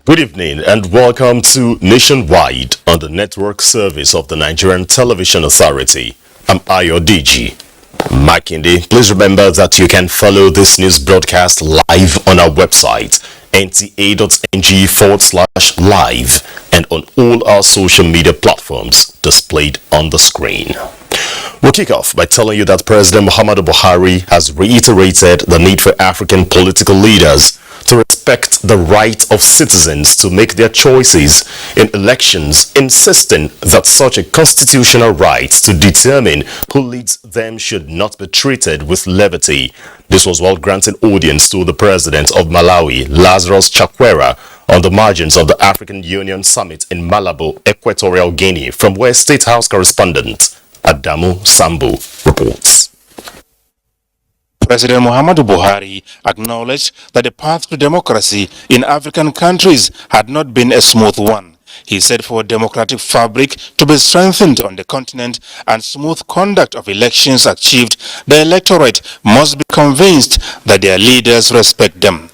Good evening and welcome to Nationwide on the network service of the Nigerian Television Authority. I'm Ayo DG Makinde. Please remember that you can follow this news broadcast live on our website nta.ng/live and on all our social media platforms displayed on the screen. We'll kick off by telling you that President Muhammadu Buhari has reiterated the need for African political leaders to respect the right of citizens to make their choices in elections, insisting that such a constitutional right to determine who leads them should not be treated with levity. This was while granting audience to the President of Malawi, Lazarus Chakwera, on the margins of the African Union Summit in Malabo, Equatorial Guinea, from where State House correspondent Adamu Sambu reports. President Muhammadu Buhari acknowledged that the path to democracy in African countries had not been a smooth one. He said for democratic fabric to be strengthened on the continent and smooth conduct of elections achieved, the electorate must be convinced that their leaders respect them.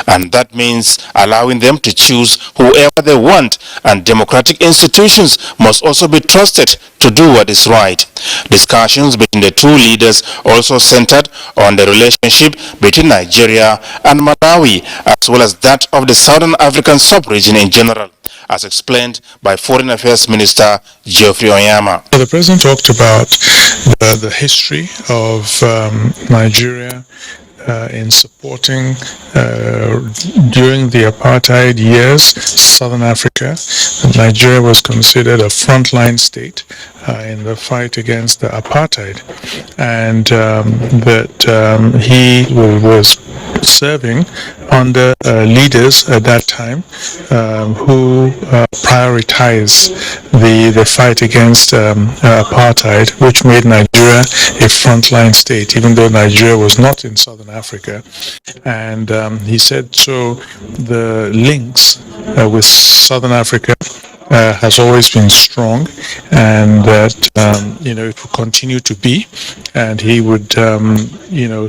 And that means allowing them to choose whoever they want, and democratic institutions must also be trusted to do what is right. Discussions between the two leaders also centered on the relationship between Nigeria and Malawi, as well as that of the Southern African sub-region in general, as explained by Foreign Affairs Minister Geoffrey Onyama. The President talked about the history of Nigeria in supporting during the apartheid years Southern Africa. Nigeria was considered a frontline state in the fight against the apartheid, and that he was serving under leaders at that time who prioritized the fight against apartheid, which made Nigeria a frontline state, even though Nigeria was not in Southern Africa. And he said so the links with Southern Africa has always been strong, and that it will continue to be, and he would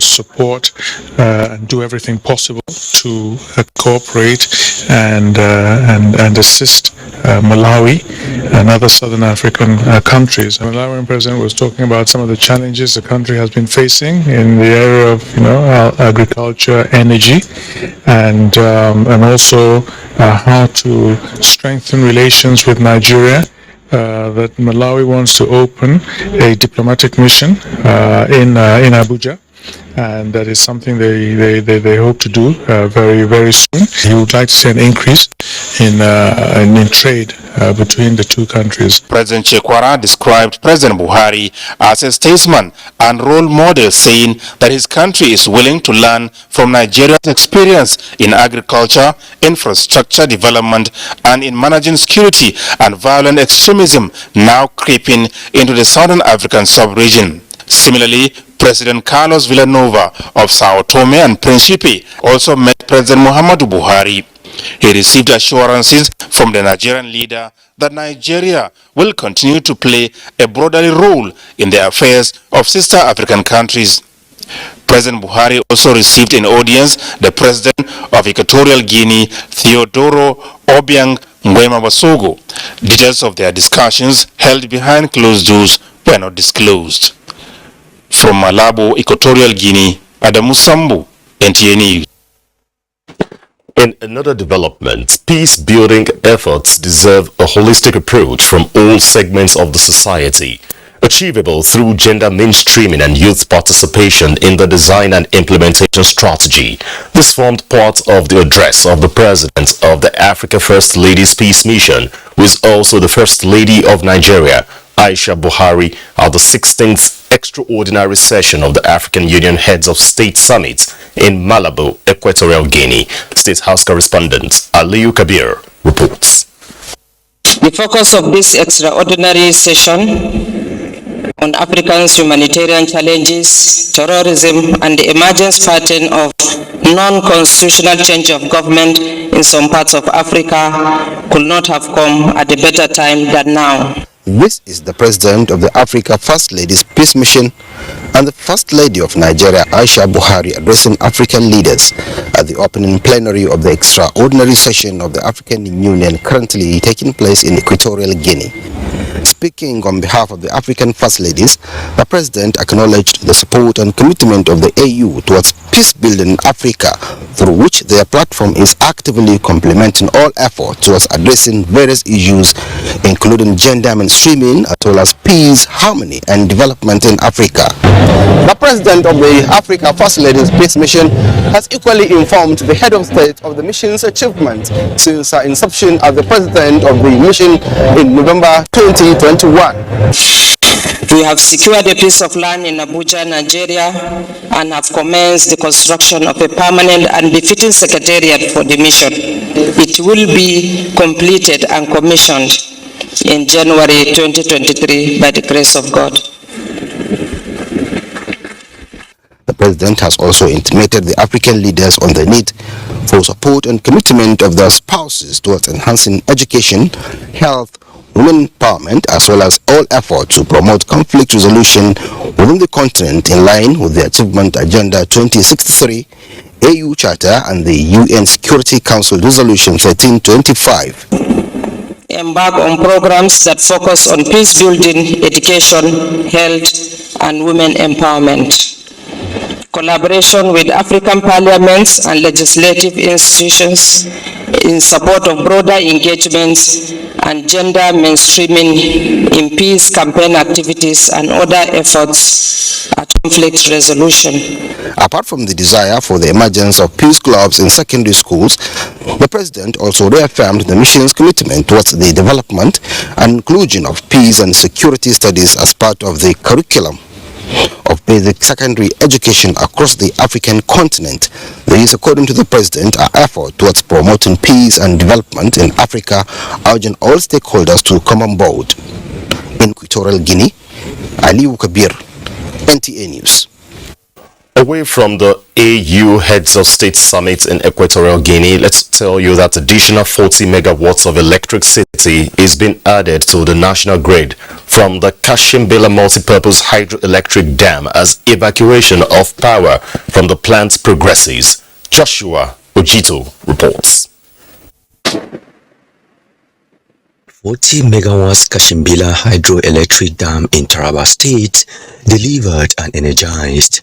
support and do everything possible to cooperate and assist Malawi and other Southern African countries. The Malawian president was talking about some of the challenges the country has been facing in the area of agriculture, energy, and also how to strengthen relations with Nigeria. That Malawi wants to open a diplomatic mission in Abuja, and that is something they hope to do very, very soon. He would like to see an increase in trade between the two countries. President Chakwera described President Buhari as a statesman and role model, saying that his country is willing to learn from Nigeria's experience in agriculture, infrastructure development, and in managing security and violent extremism now creeping into the Southern African sub-region. Similarly, President Carlos Villanova of Sao Tome and Principe also met President Muhammadu Buhari. He received assurances from the Nigerian leader that Nigeria will continue to play a brotherly role in the affairs of sister African countries. President Buhari also received in audience the President of Equatorial Guinea, Theodoro Obiang Nguema Basogo. Details of their discussions held behind closed doors were not disclosed. From Malabo, Equatorial Guinea, Adamu Sambu, NTA News. In another development, peace-building efforts deserve a holistic approach from all segments of the society, achievable through gender mainstreaming and youth participation in the design and implementation strategy. This formed part of the address of the President of the Africa First Ladies Peace Mission, who is also the First Lady of Nigeria, Aisha Buhari at the 16th extraordinary session of the African Union Heads of State Summit in Malabo, Equatorial Guinea. State House correspondent Aliyu Kabir reports. The focus of this extraordinary session on Africa's humanitarian challenges, terrorism, and the emergence pattern of non-constitutional change of government in some parts of Africa could not have come at a better time than now. This is the President of the Africa First Ladies Peace Mission and the First Lady of Nigeria, Aisha Buhari, addressing African leaders at the opening plenary of the extraordinary session of the African Union currently taking place in Equatorial Guinea. Speaking on behalf of the African First Ladies, the President acknowledged the support and commitment of the AU towards peace-building Africa, through which their platform is actively complementing all efforts towards addressing various issues, including gender mainstreaming, as well as peace, harmony, and development in Africa. The President of the Africa First Ladies Peace Mission has equally informed the head of state of the mission's achievements since her inception as the President of the mission in November 2021. We have secured a piece of land in Abuja, Nigeria, and have commenced the construction of a permanent and befitting secretariat for the mission. It will be completed and commissioned in January 2023 by the grace of God. The President has also intimated the African leaders on the need for support and commitment of their spouses towards enhancing education, health, women empowerment, as well as all efforts to promote conflict resolution within the continent in line with the Achievement Agenda 2063, AU Charter, and the UN Security Council Resolution 1325. Embark on programs that focus on peace building, education, health, and women empowerment. Collaboration with African parliaments and legislative institutions in support of broader engagements and gender mainstreaming in peace campaign activities and other efforts at conflict resolution. Apart from the desire for the emergence of peace clubs in secondary schools, the President also reaffirmed the mission's commitment towards the development and inclusion of peace and security studies as part of the curriculum of basic secondary education across the African continent. These, according to the President, are efforts towards promoting peace and development in Africa, urging all stakeholders to come on board. In Equatorial Guinea, Aliyu Kabir, NTA News. Away from the AU Heads of State Summit in Equatorial Guinea, let's tell you that additional 40 megawatts of electricity is being added to the national grid from the Kashimbela Multipurpose Hydroelectric Dam as evacuation of power from the plant progresses. Joshua Ojito reports. 40 megawatts Kashimbela Hydroelectric Dam in Taraba State delivered and energized,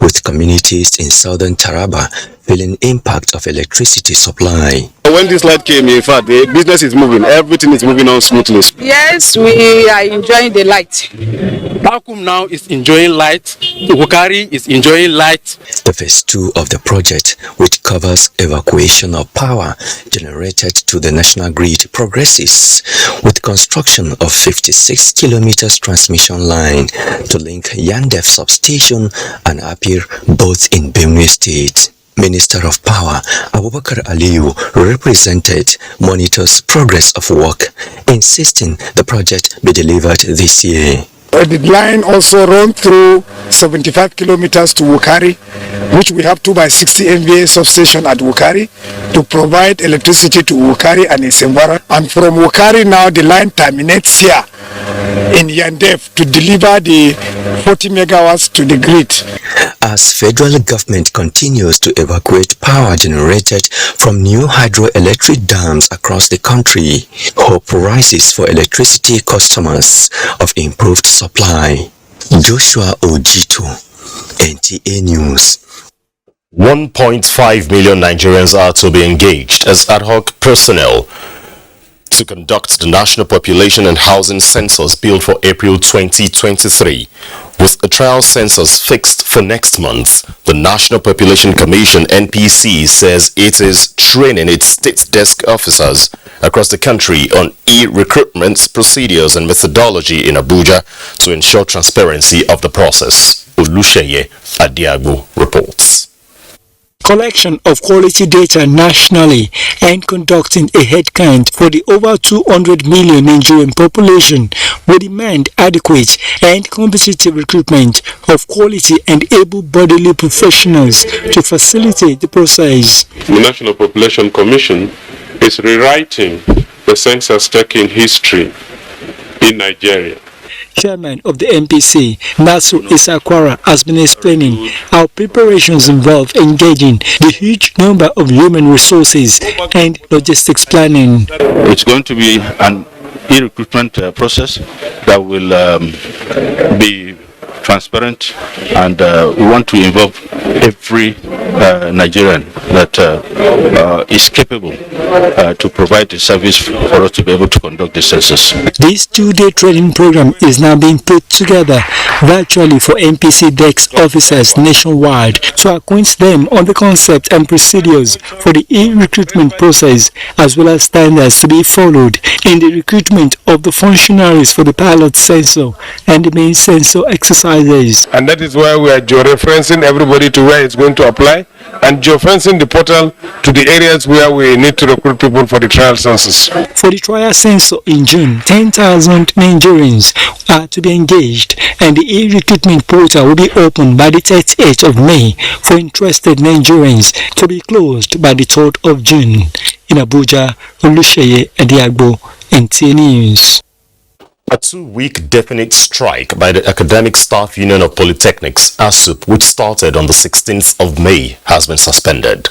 with communities in southern Taraba feeling impact of electricity supply. When this light came, in fact, the business is moving, everything is moving on smoothly. Yes, we are enjoying the light. Bakum now is enjoying light, Wukari is enjoying light. The phase 2 of the project, which covers evacuation of power generated to the national grid, progresses with construction of 56 kilometers transmission line to link Yandef substation and Apir, both in Benue State. Minister of Power Abubakar Aliyu represented monitors progress of work, insisting the project be delivered this year. The line also runs through 75 kilometers to Wukari, which we have 2x60 MVA substation at Wukari to provide electricity to Wukari and its environment. And from Wukari now the line terminates here in Yandef to deliver the 40 megawatts to the grid. As federal government continues to evacuate power generated from new hydroelectric dams across the country, hope rises for electricity customers of improved supply. Joshua Ojito, NTA News. 1.5 million Nigerians are to be engaged as ad hoc personnel to conduct the National Population and Housing Census billed for April 2023. With a trial census fixed for next month, the National Population Commission (NPC) says it is training its state desk officers across the country on e-recruitment procedures and methodology in Abuja to ensure transparency of the process. Olusheye Adiagbo reports. Collection of quality data nationally and conducting a head count for the over 200 million Nigerian population will demand adequate and competitive recruitment of quality and able-bodied professionals to facilitate the process. The National Population Commission is rewriting the census-taking history in Nigeria. Chairman of the MPC, Nasu Isakwara, has been explaining how preparations involve engaging the huge number of human resources and logistics planning. It's going to be an e-recruitment process that will be transparent, and we want to involve every Nigerian that is capable to provide the service for us to be able to conduct the census. This two-day training program is now being put together virtually for MPC desk officers nationwide to acquaint them on the concept and procedures for the e-recruitment process, as well as standards to be followed in the recruitment of the functionaries for the pilot sensor and the main sensor exercises. And that is why we are georeferencing everybody to where it's going to apply, and geofencing the portal to the areas where we need to recruit people for the trial census. For the trial census in June, 10,000 Nigerians are to be engaged, and the e-recruitment portal will be opened by the 38th of May for interested Nigerians, to be closed by the 3rd of June. In Abuja, Olusheye Adiagbo, NTA News. A 2-week definite strike by the Academic Staff Union of Polytechnics, ASUP, which started on the 16th of May, has been suspended.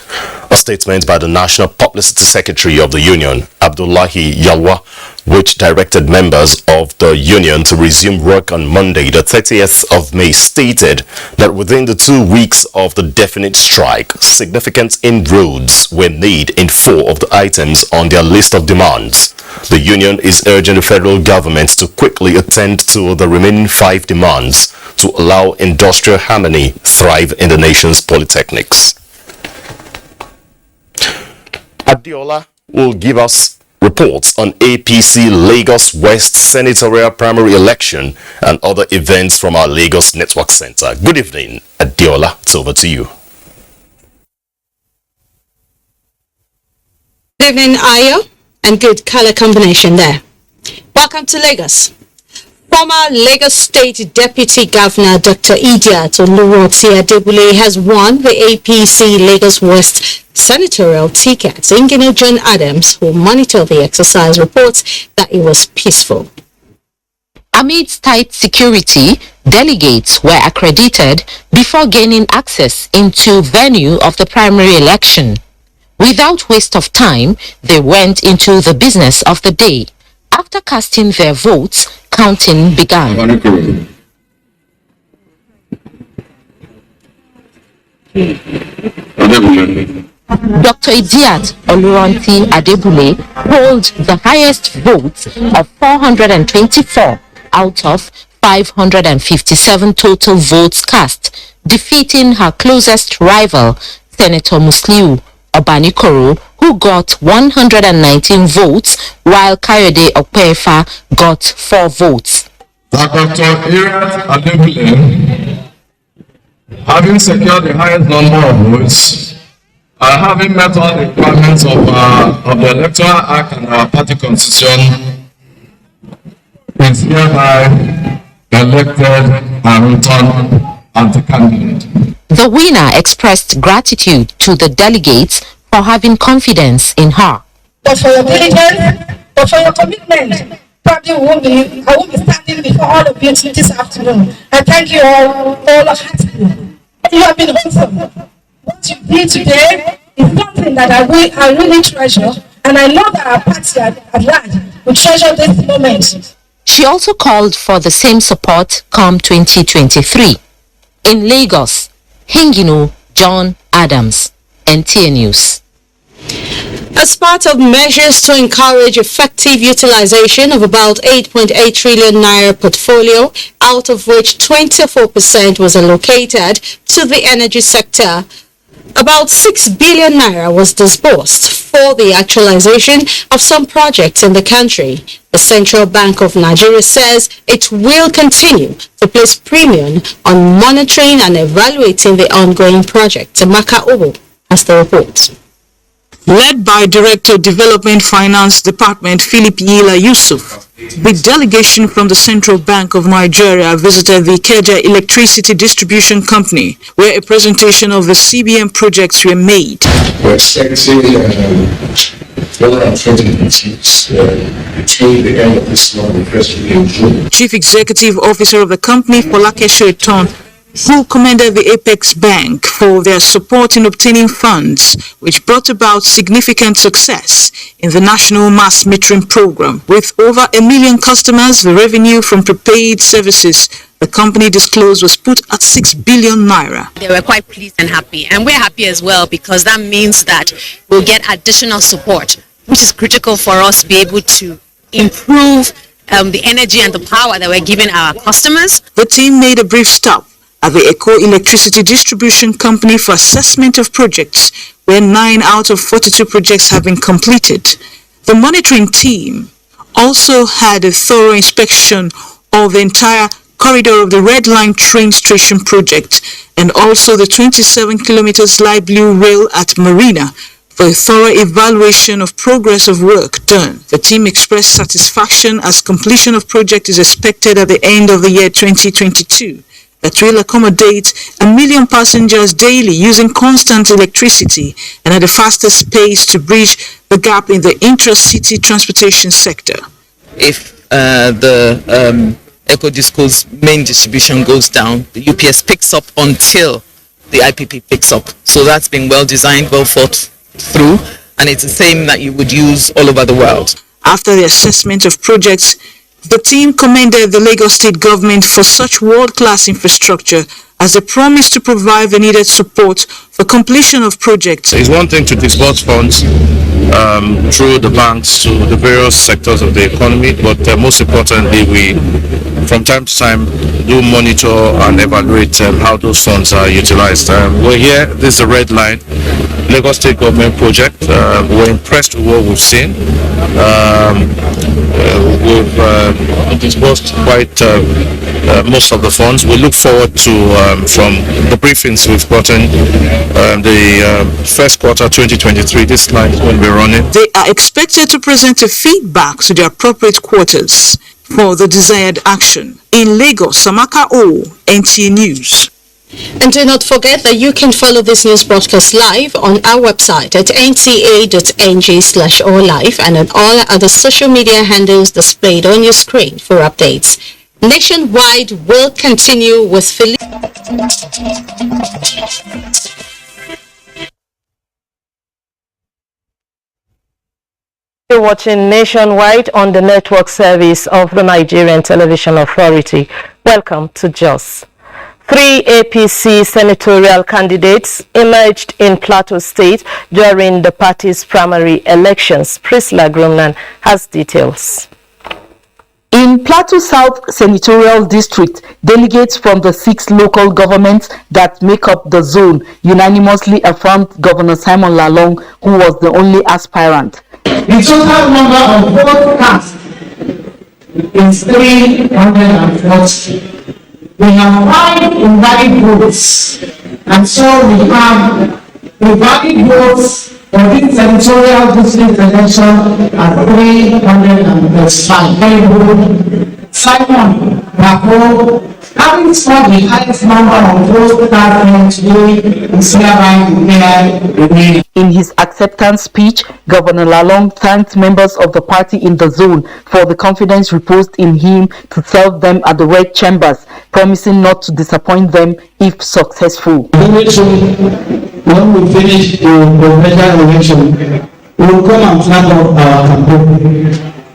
A statement by the National Publicity Secretary of the union, Abdullahi Yalwa, which directed members of the union to resume work on Monday, the 30th of May, stated that within the 2 weeks of the definite strike, significant inroads were made in 4 of the items on their list of demands. The union is urging the federal government to quickly attend to the remaining 5 demands to allow industrial harmony thrive in the nation's polytechnics. Adiola will give us reports on APC Lagos West senatorial primary election and other events from our Lagos Network Center. Good evening, Adiola. It's over to you. Good evening, Ayo, and good color combination there. Welcome to Lagos. Former Lagos State Deputy Governor Dr. Idiat Oluwoti Adebule has won the APC Lagos West senatorial ticket. Ingenieur John Adams, who monitored the exercise, reports that it was peaceful. Amidst tight security, delegates were accredited before gaining access into venue of the primary election. Without waste of time, they went into the business of the day. After casting their votes, counting began. Dr. Idiat Oluwoti Adebule polled the highest votes of 424 out of 557 total votes cast, defeating her closest rival, Senator Musliu Obanikoro, who got 119 votes, while Kayode Okpefa got 4 votes. Dr. Idiat Adebule, having secured the highest number of votes, having met all the requirements of the Electoral Act and our party constitution, is hereby elected and returned as the candidate. The winner expressed gratitude to the delegates for having confidence in her. But for your diligence, but for your commitment, probably I won't be standing before all of you this afternoon. I thank you all heartily. You have been wholesome. What you did today is something that I really treasure, and I know that our party at large will treasure this moment. She also called for the same support come 2023. In Lagos, Ingenieur John Adams, NTA News. As part of measures to encourage effective utilization of about 8.8 trillion naira portfolio, out of which 24% was allocated to the energy sector, About 6 billion naira was disbursed for the actualization of some projects in the country. The Central Bank of Nigeria says it will continue to place premium on monitoring and evaluating the ongoing projects. Maka Obo has the report. Led by Director Development Finance Department Philip Yila Yusuf, the delegation from the Central Bank of Nigeria visited the Ikeja Electricity Distribution Company, where a presentation of the CBN projects were made. We're expecting further activities between the end of this month and the first week in June. Chief Executive Officer of the company, Folake Shaitan, who commended the Apex Bank for their support in obtaining funds, which brought about significant success in the national mass metering program. With over 1 million customers, the revenue from prepaid services the company disclosed was put at 6 billion naira. They were quite pleased and happy, and we're happy as well because that means that we'll get additional support, which is critical for us to be able to improve the energy and the power that we're giving our customers. The team made a brief stop at the Eco Electricity Distribution Company for assessment of projects, where 9 out of 42 projects have been completed. The monitoring team also had a thorough inspection of the entire corridor of the Red Line train station project and also the 27 kilometers light blue rail at Marina for a thorough evaluation of progress of work done. The team expressed satisfaction as completion of project is expected at the end of the year 2022. That will accommodate 1 million passengers daily using constant electricity and at the fastest pace to bridge the gap in the intra-city transportation sector. If the EcoDisco's main distribution goes down, the UPS picks up until the IPP picks up. So that's been well designed, well thought through, and it's the same that you would use all over the world. After the assessment of projects, the team commended the Lagos State government for such world-class infrastructure as they promised to provide the needed support for completion of projects. It's one thing to disburse funds through the banks to the various sectors of the economy, but most importantly, we from time to time do monitor and evaluate how those funds are utilized. We're here, this is the Red Line, Lagos State government project. We're impressed with what we've seen. We've disbursed quite most of the funds. We look forward to, from the briefings we've gotten, the first quarter 2023, this line is going to be running. They are expected to present a feedback to the appropriate quarters for the desired action. In Lagos, Samaka O, NTA News. And do not forget that you can follow this news broadcast live on our website at nta.ng/alllive and on all other social media handles displayed on your screen for updates. Nationwide will continue with Philip. You're watching Nationwide on the network service of the Nigerian Television Authority. Welcome to JOS. 3 APC senatorial candidates emerged in Plateau State during the party's primary elections. Priscilla Grumnan has details. In Plateau South Senatorial District, delegates from the 6 local governments that make up the zone unanimously affirmed Governor Simon Lalong, who was the only aspirant. The total number of votes cast is 340. We have 5 invalid votes, and so we have the valid votes for this senatorial district election at 335. Simon Bako, having scored the highest number of votes cast today, is hereby declared. In his acceptance speech, Governor Lalong thanked members of the party in the zone for the confidence reposed in him to serve them at the red chambers, promising not to disappoint them if successful. Very soon, when we finish the presidential election, we will come and flag up our campaign.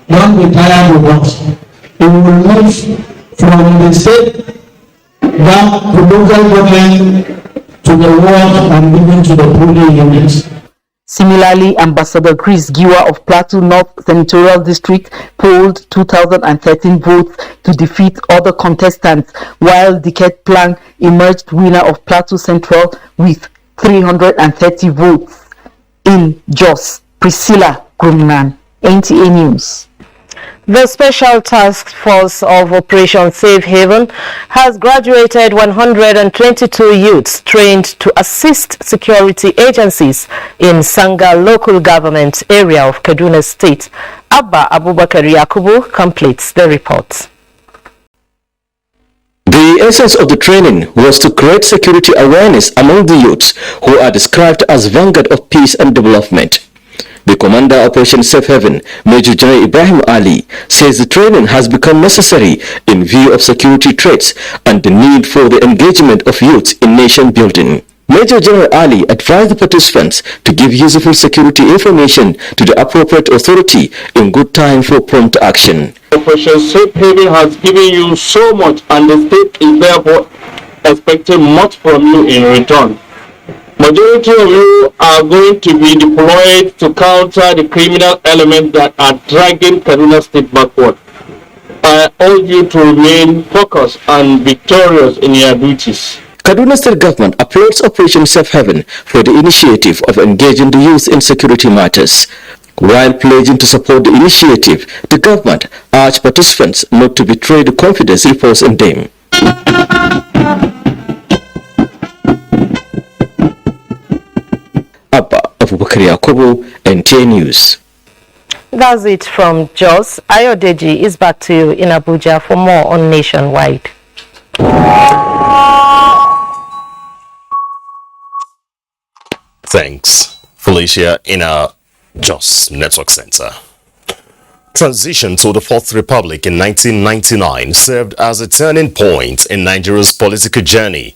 Don't be tired with us. We will move from the state down to local government to the world and even to the polling units. Similarly, Ambassador Chris Giwa of Plateau North Senatorial District polled 2,013 votes to defeat other contestants, while Diket Plank emerged winner of Plateau Central with 330 votes in Jos. Priscilla Grumnan, NTA News. The Special Task Force of Operation Safe Haven has graduated 122 youths trained to assist security agencies in Sanga local government area of Kaduna State. Abba Abubakar Yakubu completes the report. The essence of the training was to create security awareness among the youths who are described as vanguard of peace and development. The Commander Operation Safe Haven, Major General Ibrahim Ali, says the training has become necessary in view of security threats and the need for the engagement of youth in nation building. Major General Ali advised the participants to give useful security information to the appropriate authority in good time for prompt action. Operation Safe Haven has given you so much and the state is therefore expecting much from you in return. Majority of you are going to be deployed to counter the criminal elements that are dragging Kaduna State backward. I urge you to remain focused and victorious in your duties. Kaduna State Government applauds Operation Safe Haven for the initiative of engaging the youth in security matters. While pledging to support the initiative, the government urged participants not to betray the confidence reposed in them. Abba Abubakar Yakubu, NTA News. That's it from Jos. Ayodeji is back to you in Abuja for more on Nationwide. Thanks, Felicia, in our Jos Network Center. Transition to the Fourth Republic in 1999 served as a turning point in Nigeria's political journey.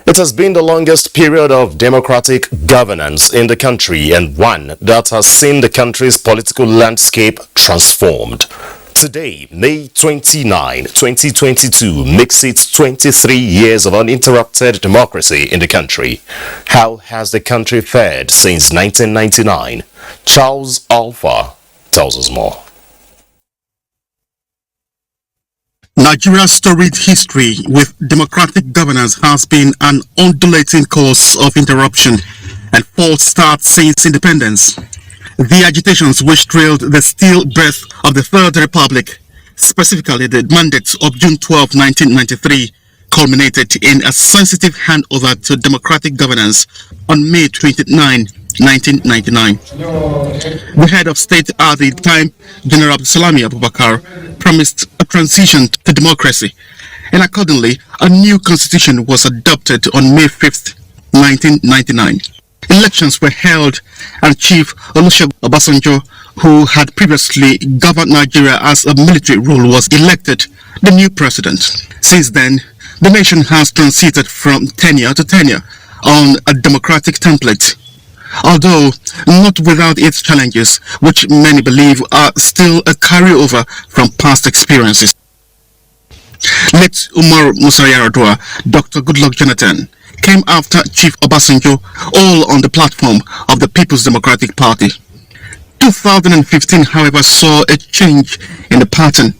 It has been the longest period of democratic governance in the country and one that has seen the country's political landscape transformed. Today, May 29, 2022, makes it 23 years of uninterrupted democracy in the country. How has the country fared since 1999? Charles Alpha tells us more. Nigeria's storied history with democratic governance has been an undulating course of interruption and false starts since independence. The agitations which trailed the steel birth of the Third Republic, specifically the mandate of June 12, 1993, culminated in a sensitive handover to democratic governance on May 29, 1999. The head of state at the time, General Salami Abubakar, promised a transition to democracy, and accordingly, a new constitution was adopted on May 5th, 1999. Elections were held, and Chief Olusegun Obasanjo, who had previously governed Nigeria as a military rule, was elected the new president. Since then, the nation has transited from tenure to tenure on a democratic template, although not without its challenges, which many believe are still a carryover from past experiences. Late Umar Musa Yar'Adua, Dr. Goodluck Jonathan, came after Chief Obasanjo, all on the platform of the People's Democratic Party. 2015, however, saw a change in the pattern.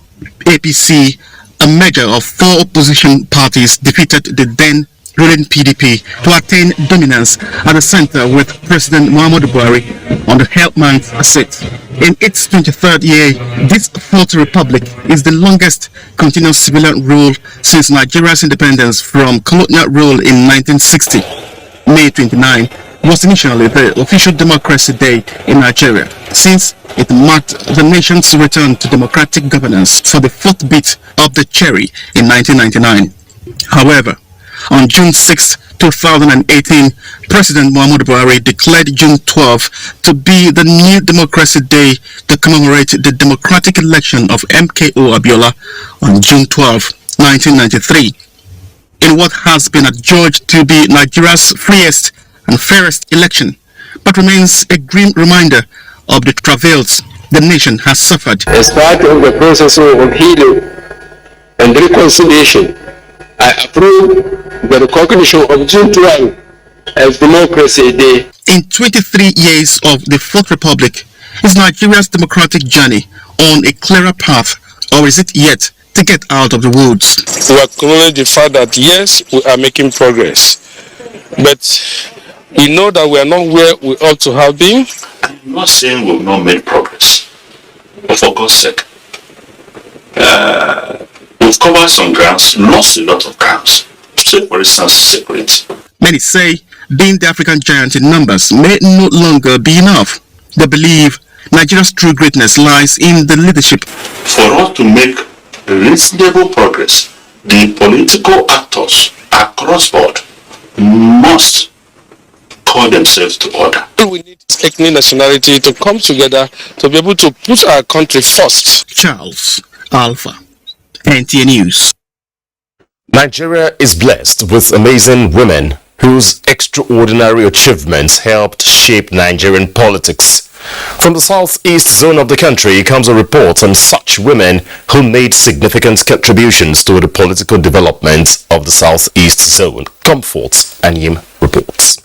APC, a merger of four opposition parties, defeated the then ruling PDP to attain dominance at the center with President Muhammadu Buhari on the Helpman's seat. In its 23rd year, this Fourth Republic is the longest continuous civilian rule since Nigeria's independence from colonial rule in 1960. May 29 was initially the official democracy day in Nigeria, since it marked the nation's return to democratic governance for the fourth bit of the cherry in 1999. However, on June 6, 2018, President Muhammadu Buhari declared June 12 to be the new Democracy Day to commemorate the democratic election of MKO Abiola on June 12, 1993. In what has been adjudged to be Nigeria's freest and fairest election, but remains a grim reminder of the travails the nation has suffered. As part of the process of healing and reconciliation, I approve the recognition of June 12 as Democracy Day. In 23 years of the Fourth Republic, is Nigeria's democratic journey on a clearer path, or is it yet to get out of the woods? We acknowledge the fact that yes, we are making progress, but We know that we are not where we ought to have been. I'm not saying we've not made progress, but for God's sake, we've covered some grounds, lost a lot of grounds. Say, for instance, security. Many say being the African giant in numbers may no longer be enough. They believe Nigeria's true greatness lies in the leadership. For us to make reasonable progress, the political actors across board must call themselves to order. We need ethnic nationality to come together to be able to put our country first. Charles Alpha, NTA News. Nigeria is blessed with amazing women whose extraordinary achievements helped shape Nigerian politics. From the southeast zone of the country comes a report on such women who made significant contributions to the political development of the southeast zone. Comfort Anyim reports.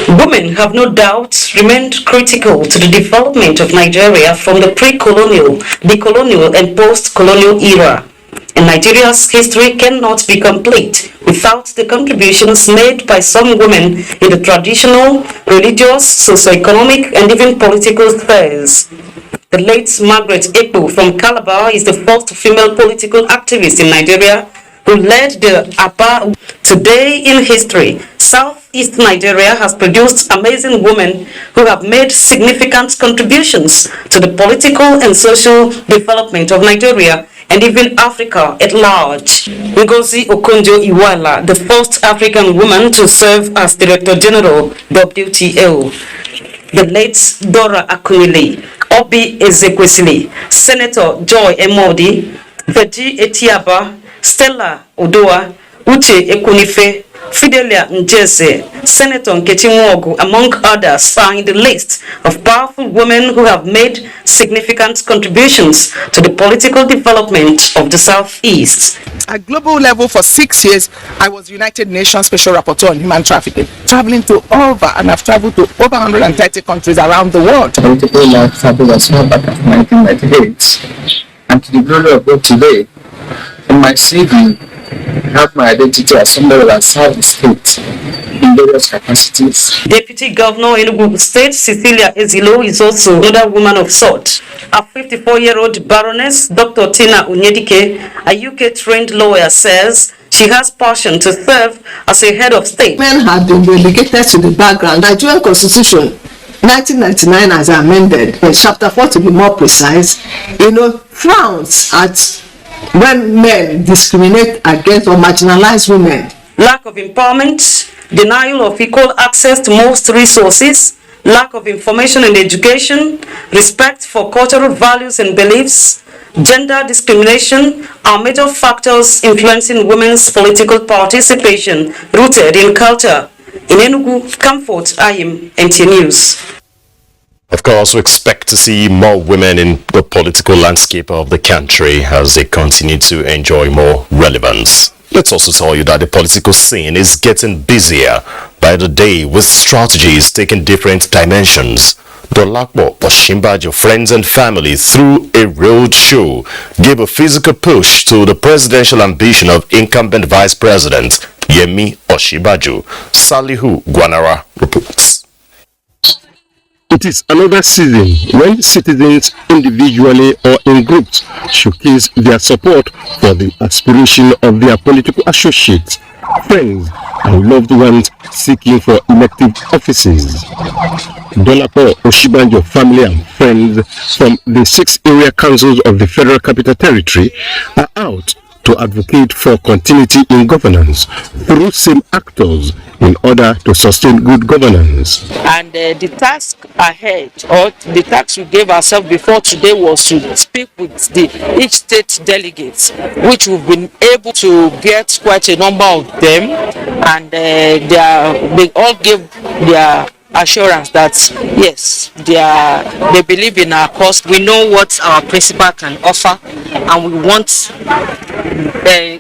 Women have no doubt remained critical to the development of Nigeria from the pre-colonial, decolonial and post-colonial era. And Nigeria's history cannot be complete without the contributions made by some women in the traditional, religious, socio-economic and even political spheres. The late Margaret Ekpo from Calabar is the first female political activist in Nigeria who led the APA. Today in history, Southeast Nigeria has produced amazing women who have made significant contributions to the political and social development of Nigeria and even Africa at large. Ngozi Okonjo-Iweala, the first African woman to serve as Director General, WTO. The late Dora Akunyili, Obi Ezekwesili, Senator Joy Emodi, Veji Etiaba, Stella Odoa, Uche Ekunife, Fidelia Njese, Senator Nkechi Nwogu, among others, are in the list of powerful women who have made significant contributions to the political development of the Southeast. At global level for 6 years, I was United Nations Special Rapporteur on Human Trafficking, traveling to and I've traveled to over 130 countries around the world. Political life was not back in 1998, and to the glory of God today, in my CV, I have my identity as somebody that served the state in various capacities. Deputy Governor in Enugu State, Cecilia Ezilo, is also another woman of sort. A 54-year-old Baroness, Dr. Tina Unyedike, a UK-trained lawyer, says she has passion to serve as a head of state. Men have been relegated to the background. The Nigerian Constitution, 1999 as amended, in Chapter 4 to be more precise, frowns at when men discriminate against or marginalize women. Lack of empowerment, denial of equal access to most resources, lack of information and education, respect for cultural values and beliefs, gender discrimination are major factors influencing women's political participation rooted in culture. In Enugu, Comfort Ayim, NTA News. Of course, we expect to see more women in the political landscape of the country as they continue to enjoy more relevance. Let's also tell you that the political scene is getting busier by the day with strategies taking different dimensions. Dolakbo Oshimbajo friends and family through a road show gave a physical push to the presidential ambition of incumbent Vice President Yemi Osinbajo. Salihu Gwanara reports. It is another season when citizens individually or in groups showcase their support for the aspiration of their political associates, friends and loved ones seeking for elective offices. Dolapo Osinbajo family and friends from the 6 area councils of the Federal Capital Territory are out to advocate for continuity in governance through same actors in order to sustain good governance. And the task ahead, or the task we gave ourselves before today, was to speak with each state delegates, which we've been able to get quite a number of them, and they all gave their assurance that yes, they believe in our cause. We know what our principal can offer, and we want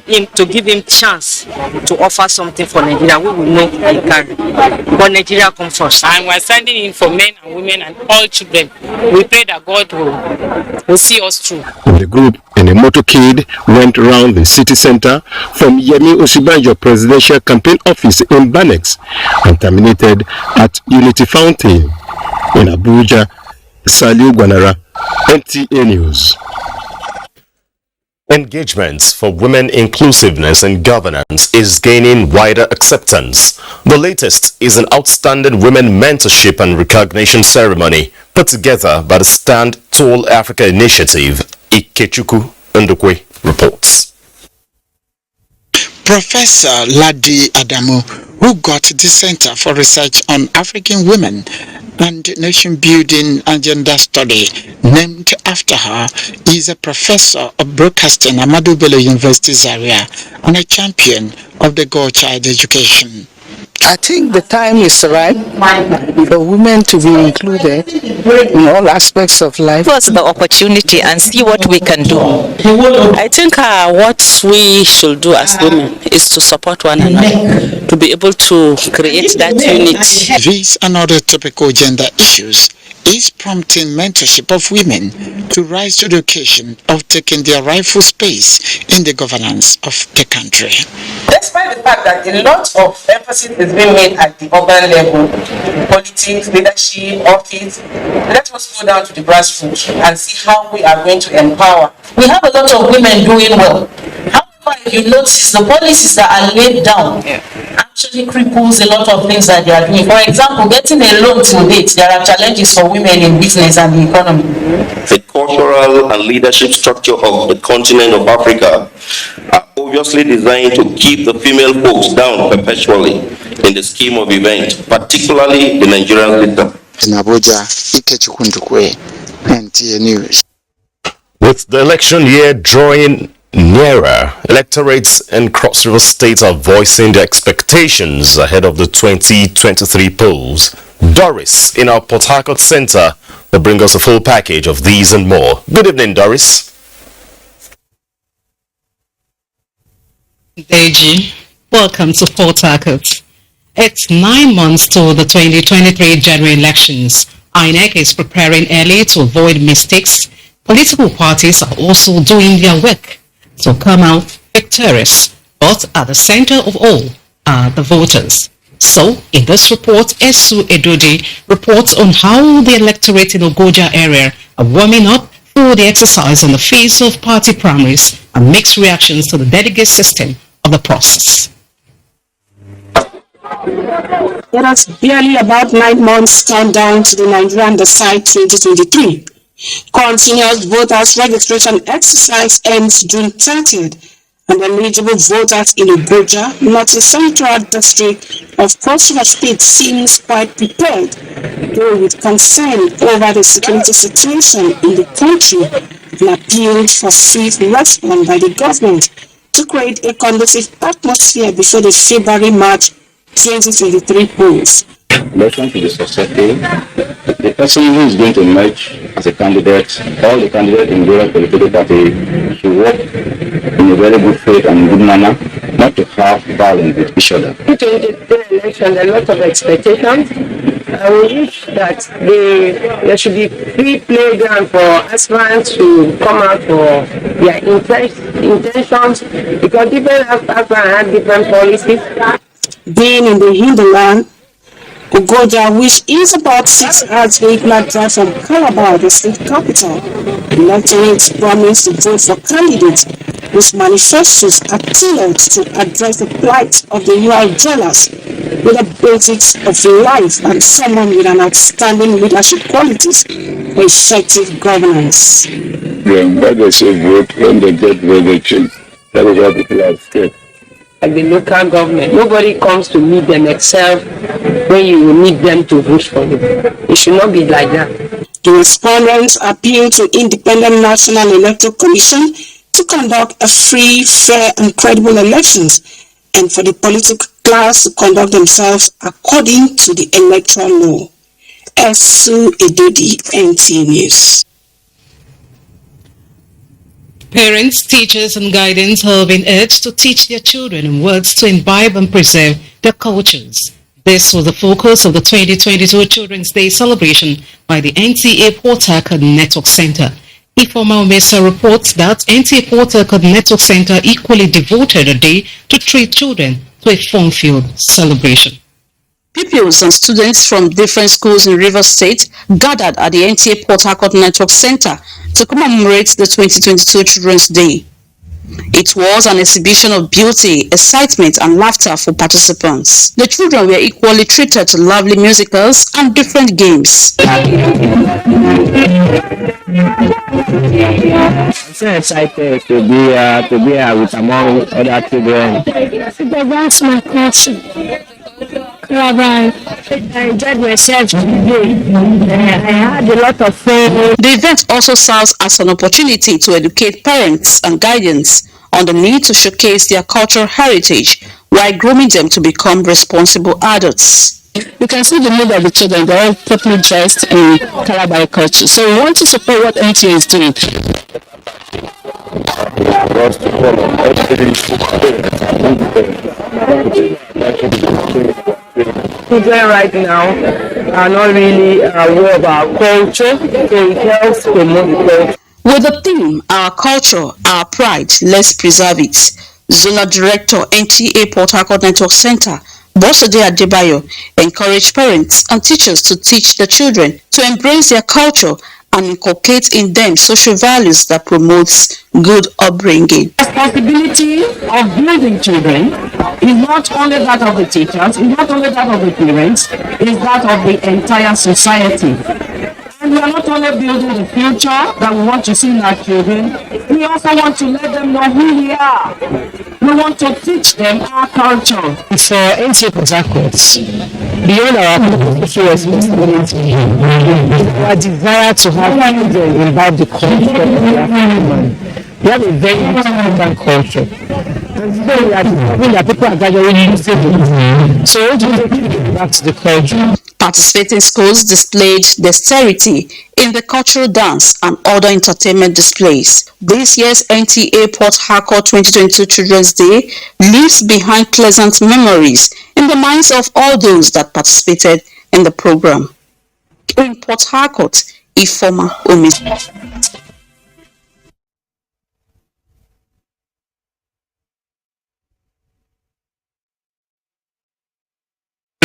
him to give him chance to offer something for Nigeria. We will know he can, but Nigeria comes first. And we're standing in for men and women and all children. We pray that God will see us through. The group in a motorcade went around the city center from Yemi Osibanjo Presidential Campaign Office in Banex and terminated at Unity Fountain in Abuja. Saliu Gwanara, NTA News. Engagement for women inclusiveness and governance is gaining wider acceptance. The latest is an outstanding women mentorship and recognition ceremony put together by the Stand Tall Africa Initiative. Ikechukwu Ndukwe reports. Professor Ladi Adamu, who got the Center for Research on African Women and Nation Building and Gender Study named after her, is a professor of broadcasting at Ahmadu Bello University Zaria and a champion of the girl child education. I think the time is right for women to be included in all aspects of life. Give us the opportunity and see what we can do. I think what we should do as women is to support one another, to be able to create that unity. These and other topical gender issues is prompting mentorship of women to rise to the occasion of taking their rightful space in the governance of the country. Despite the fact that a lot of emphasis is being made at the urban level, politics, leadership, office, let us go down to the grassroots and see how we are going to empower. We have a lot of women doing well. However, if you notice, the policies that are laid down actually cripples a lot of things that they are doing. For example, getting a loan to date, there are challenges for women in business and the economy. The cultural and leadership structure of the continent of Africa are obviously designed to keep the female folks down perpetually in the scheme of events, particularly the Nigerian system. In Abuja, Ikechukwu Ndukwe, NTA News. With the election year drawing nearer, electorates in Cross River State are voicing their expectations ahead of the 2023 polls. Doris, in our Port Harcourt Center, will bring us a full package of these and more. Good evening, Doris. Deji, welcome to Port Harcourt. It's 9 months to the 2023 general elections. INEC is preparing early to avoid mistakes. Political parties are also doing their work to come out victorious, but at the center of all are the voters. So, in this report, Esu Edodi reports on how the electorate in Ogoja area are warming up for the exercise in the face of party primaries and mixed reactions to the delegate system of the process. It is barely about 9 months countdown to the Nigerian Decide 2023. Continuous voters registration exercise ends June 30th, and eligible voters in Abuja, North Central District of Cross River State, seems quite prepared, though with concern over the security situation in the country, and appealed for swift response by the government to create a conducive atmosphere before the February-March 2023 polls. Election to be successful, the person who is going to emerge as a candidate, all the candidates in the political party should work in a very good faith and good manner, not to have violence with each other. In the election, there are a lot of expectations. I wish that there should be free playground for aspirants to come out for their intentions, because different aspirants have different policies. Being in the hinterland, Ogoja, which is about 6 hours vehicular drive from Calabar, the state capital, electorates promised to vote for candidates whose manifestos are tailored to address the plight of the rural dwellers with the basics of life and someone with an outstanding leadership qualities for effective governance. When they say vote, when they get vote, they change. That is what people are scared. Like the local government, nobody comes to meet them except when you need them to vote for you. It should not be like that. The respondents appeal to Independent National Electoral Commission to conduct a free, fair and credible elections, and for the political class to conduct themselves according to the electoral law. Esu Edodi, NTA News. Parents, teachers and guardians have been urged to teach their children in words to imbibe and preserve their cultures. This was the focus of the 2022 Children's Day celebration by the NTA Port Harcourt Network Center. Ifeoma Omesa reports that NTA Port Harcourt Network Center equally devoted a day to treat children to a fun-filled celebration. Pupils and students from different schools in Rivers State gathered at the NTA Port Harcourt Network Center to commemorate the 2022 Children's Day. It was an exhibition of beauty, excitement and laughter for participants. The children were equally treated to lovely musicals and different games. I'm so excited to be here with among other children. That's my culture. I enjoyed myself today. I had a lot of fun. The event also serves as an opportunity to educate parents and guardians on the need to showcase their cultural heritage while grooming them to become responsible adults. You can see the mood of the children. They're all properly dressed in Calabar culture. So we want to support what NTA is doing. Children right now are not really aware of our culture, so it helps promote the culture. With the theme, Our Culture, Our Pride, Let's Preserve It, Zonal Director, NTA Port Harcourt Network Center, Bosode Adebayo, encouraged parents and teachers to teach the children to embrace their culture and inculcate in them social values that promotes good upbringing. The responsibility of building children is not only that of the teachers, is not only that of the parents, it is that of the entire society. And we are not only building the future that we want to see in our children, we also want to let them know who we are. We want to teach them our culture. For NTA Port Harcourt, beyond our social responsibility, our desire to have children imbibe the culture of the African man. We have a very important culture. And today we are discovering that people are gathering using it. So we want to take people back to the culture. Participating schools displayed dexterity in the cultural dance and other entertainment displays. This year's NTA Port Harcourt 2022 Children's Day leaves behind pleasant memories in the minds of all those that participated in the program. In Port Harcourt, Ifeoma Omesa.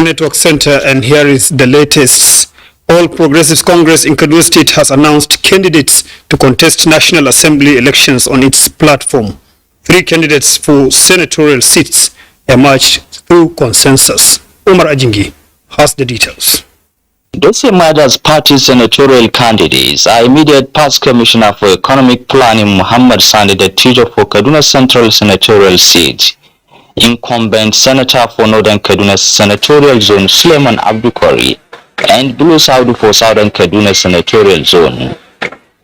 Network Center, and here is the latest. All Progressives Congress in Kaduna State has announced candidates to contest National Assembly elections on its platform. 3 candidates for senatorial seats emerged through consensus. Umar Ajingi has the details. Those emerged as party senatorial candidates are immediate past Commissioner for Economic Planning Muhammad Sani, the teacher for Kaduna Central senatorial seat, incumbent Senator for Northern Kaduna Senatorial Zone Suleiman Abdukari, and Blue Saudi for Southern Kaduna Senatorial Zone.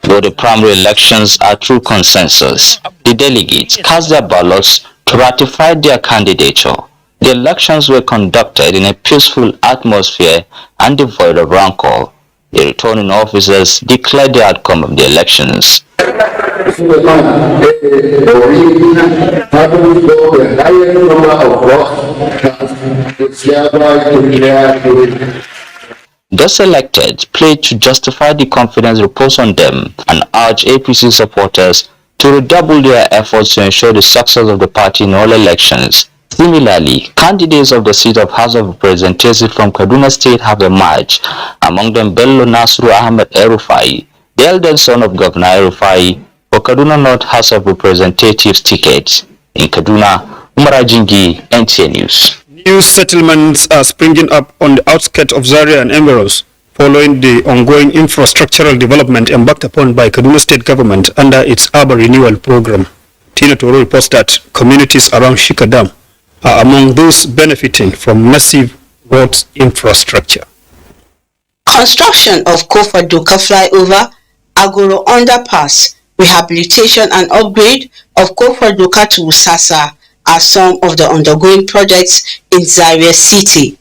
Though the primary elections are through consensus, the delegates cast their ballots to ratify their candidature. The elections were conducted in a peaceful atmosphere and devoid of rancor. The returning officers declared the outcome of the elections. Those elected pledged to justify the confidence reposed on them and urge APC supporters to redouble their efforts to ensure the success of the party in all elections. Similarly, candidates of the seat of House of Representatives from Kaduna State have emerged, among them Bello Nasru Ahmed Erufai, the eldest son of Governor Erufai, for Kaduna North House of Representatives tickets. In Kaduna, Umar Ajingi, NTA News. New settlements are springing up on the outskirts of Zaria and Emerald following the ongoing infrastructural development embarked upon by Kaduna State government under its urban renewal program. Tina Toro reports that communities around Shika Dam are among those benefiting from massive road infrastructure. Construction of Kofa Doka flyover, Agoro underpass, rehabilitation and upgrade of Kofa Doka to Usasa are some of the undergoing projects in Zaria City.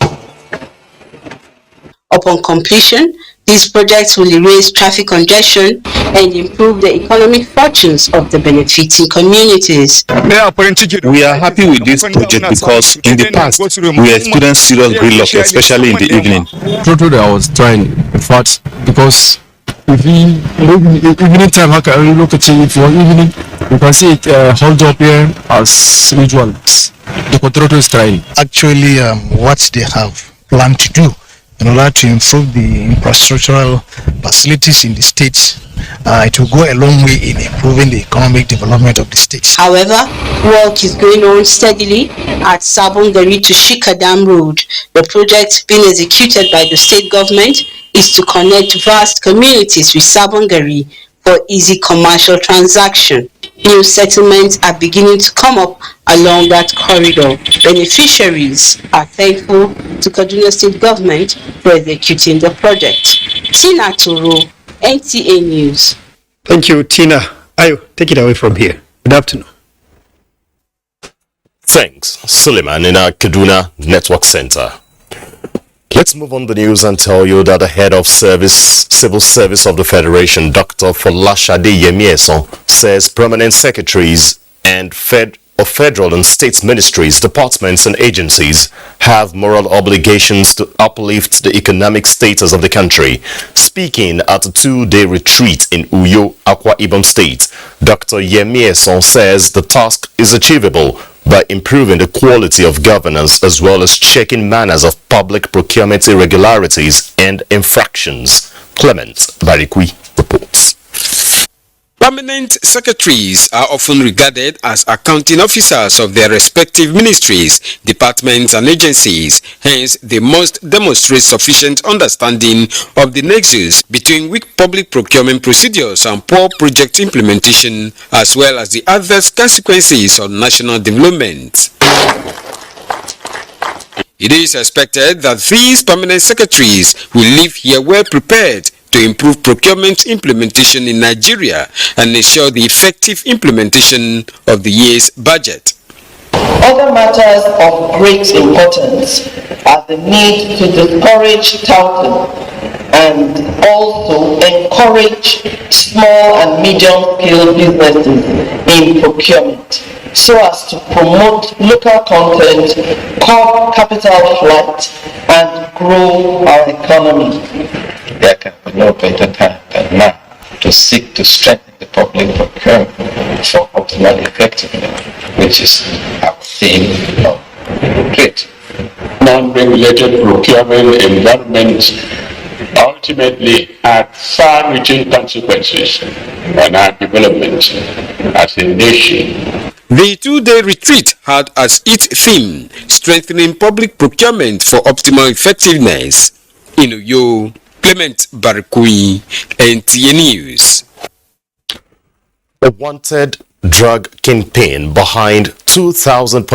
Upon completion, these projects will erase traffic congestion and improve the economic fortunes of the benefiting communities. We are happy with this project because in the past, we experienced serious gridlock, especially in the evening. Truthfully, I was trying, in fact, because if evening time haka lokacin if you're evening you can see it hold up here as usual. The contractor is trying. Actually, what they have planned to do in order to improve the infrastructural facilities in the state, it will go a long way in improving the economic development of the state. However, work is going on steadily at Sabongari to Shika Dam Road. The project being executed by the state government is to connect vast communities with Sabongari for easy commercial transaction. New settlements are beginning to come up along that corridor. Beneficiaries are thankful to Kaduna State government for executing the project. Tina Toro, NTA News. Thank you, Tina. Ayo, take it away from here. Good afternoon. Thanks, Suleiman, in our Kaduna Network Center. Let's move on the news and tell you that the head of civil service of the Federation, Dr. Folashade Yemieson, says permanent secretaries and federal and state ministries, departments and agencies have moral obligations to uplift the economic status of the country. Speaking at a two-day retreat in Uyo, Akwa Ibom State, Dr. Yemieson says the task is achievable by improving the quality of governance as well as checking manners of public procurement irregularities and infractions. Clement Barikwi reports. Permanent secretaries are often regarded as accounting officers of their respective ministries, departments and agencies. Hence, they must demonstrate sufficient understanding of the nexus between weak public procurement procedures and poor project implementation, as well as the adverse consequences on national development. It is expected that these permanent secretaries will leave here well prepared to improve procurement implementation in Nigeria and ensure the effective implementation of the year's budget. Other matters of great importance are the need to discourage touting and also encourage small and medium-scale businesses in procurement so as to promote local content, curb capital flight, and grow our economy. There can be no better time than now to seek to strengthen the public procurement for optimal effectiveness, which is our theme of great. Non-regulated procurement environments ultimately had far-reaching consequences on our development as a nation. The two-day retreat had as its theme strengthening public procurement for optimal effectiveness. In Uyo, Clement Barikui, NTA News. A wanted drug kingpin behind 2,000.6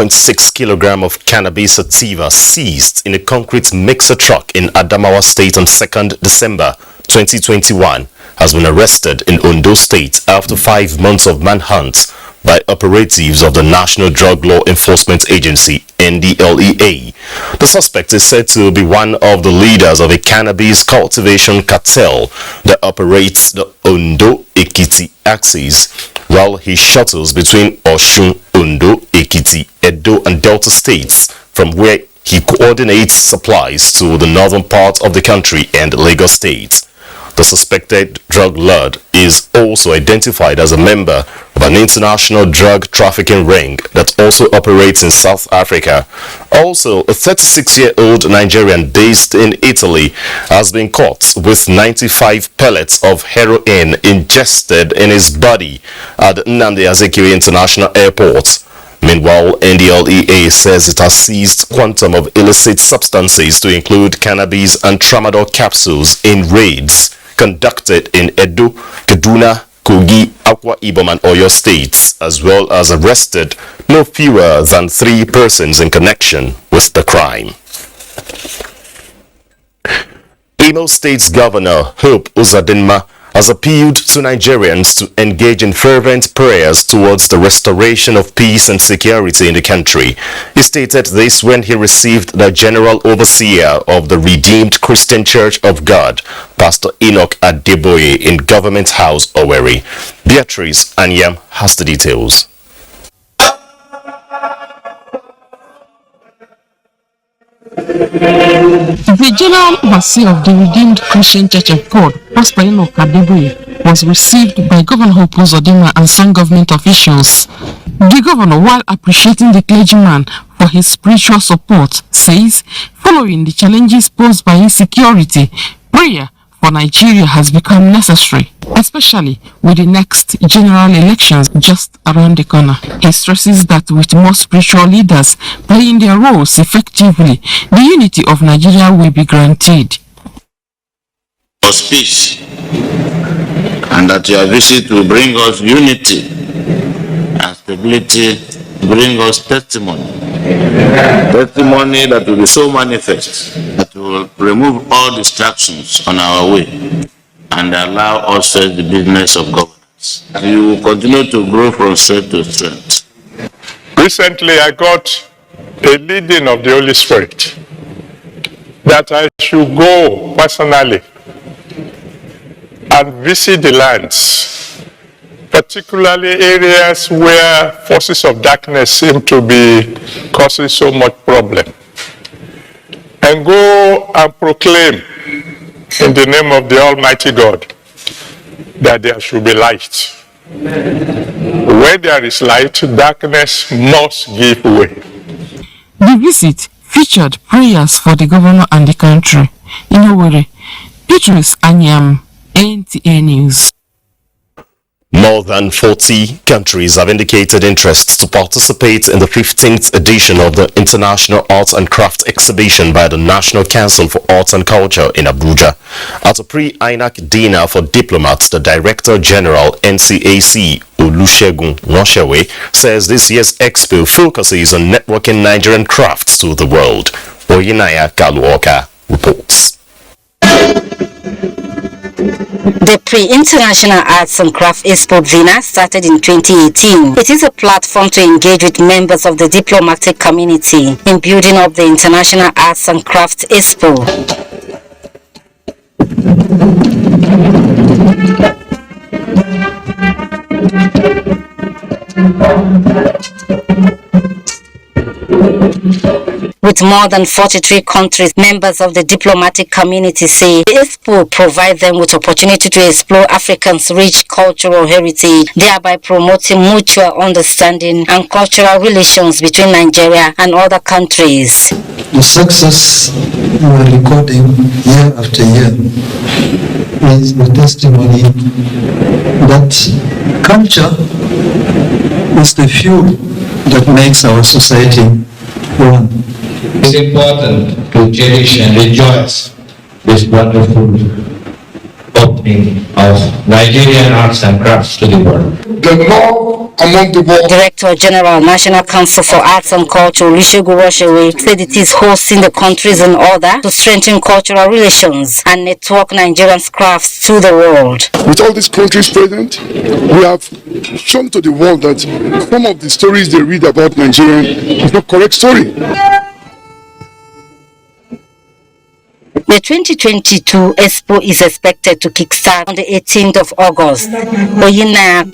kg of cannabis sativa seized in a concrete mixer truck in Adamawa State on 2nd December 2021 has been arrested in Ondo State after 5 months of manhunt by operatives of the National Drug Law Enforcement Agency, NDLEA. The suspect is said to be one of the leaders of a cannabis cultivation cartel that operates the Ondo-Ekiti axis, while he shuttles between Osun, Ondo, Ekiti, Edo and Delta states, from where he coordinates supplies to the northern part of the country and Lagos State. The suspected drug lord is also identified as a member of an international drug trafficking ring that also operates in South Africa. Also, a 36-year-old Nigerian based in Italy has been caught with 95 pellets of heroin ingested in his body at Nnamdi Azikiwe International Airport. Meanwhile, NDLEA says it has seized quantum of illicit substances to include cannabis and tramadol capsules in raids conducted in Edo, Kaduna, Kogi, Akwa Ibom and Oyo states, as well as arrested no fewer than 3 persons in connection with the crime. Imo State's Governor Hope Uzodinma has appealed to Nigerians to engage in fervent prayers towards the restoration of peace and security in the country. He stated this when he received the General Overseer of the Redeemed Christian Church of God, Pastor Enoch Adeboye, in Government House, Owerri. Beatrice Anyam has the details. The general overseer of the Redeemed Christian Church of God, Pastor Enoch Adeboye, was received by Governor Hope Uzodinma and some government officials. The governor, while appreciating the clergyman for his spiritual support, says, following the challenges posed by insecurity, prayer for Nigeria has become necessary, especially with the next general elections just around the corner. He stresses that with more spiritual leaders playing their roles effectively, the unity of Nigeria will be granted. Peace, and that your visit will bring us unity and stability, bring us testimony that will be so manifest that will remove all distractions on our way and allow us to the business of governance. You will continue to grow from strength to strength. Recently, I got a leading of the Holy Spirit that I should go personally and visit the lands, particularly areas where forces of darkness seem to be causing so much problem, and go and proclaim in the name of the Almighty God that there should be light. Where there is light, darkness must give way. The visit featured prayers for the governor and the country. In Owerri, Petrus Anyam, NTA News. More than 40 countries have indicated interest to participate in the 15th edition of the International Arts and Crafts Exhibition by the National Council for Arts and Culture in Abuja. At a pre-INAC dinner for diplomats, the Director General NCAC, Olusegun Noshewe, says this year's expo focuses on networking Nigerian crafts to the world. Oyinaya Kaluoka reports. The Pre-International Arts and Crafts Expo dinner started in 2018. It is a platform to engage with members of the diplomatic community in building up the International Arts and Crafts Expo. With more than 43 countries, members of the diplomatic community say the Expo provides them with opportunity to explore Africa's rich cultural heritage, thereby promoting mutual understanding and cultural relations between Nigeria and other countries. The success we are recording year after year is the testimony that culture is the fuel that makes our society run. It's important to cherish and rejoice this wonderful opening of Nigerian arts and crafts to the world. The law among the world. Director General, National Council for Arts and Culture, Olusegun Noshewe, said it is hosting the countries in order to strengthen cultural relations and network Nigerian crafts to the world. With all these countries present, we have shown to the world that some of the stories they read about Nigeria is not correct story. The 2022 Expo is expected to kickstart on the 18th of August. Oyinaya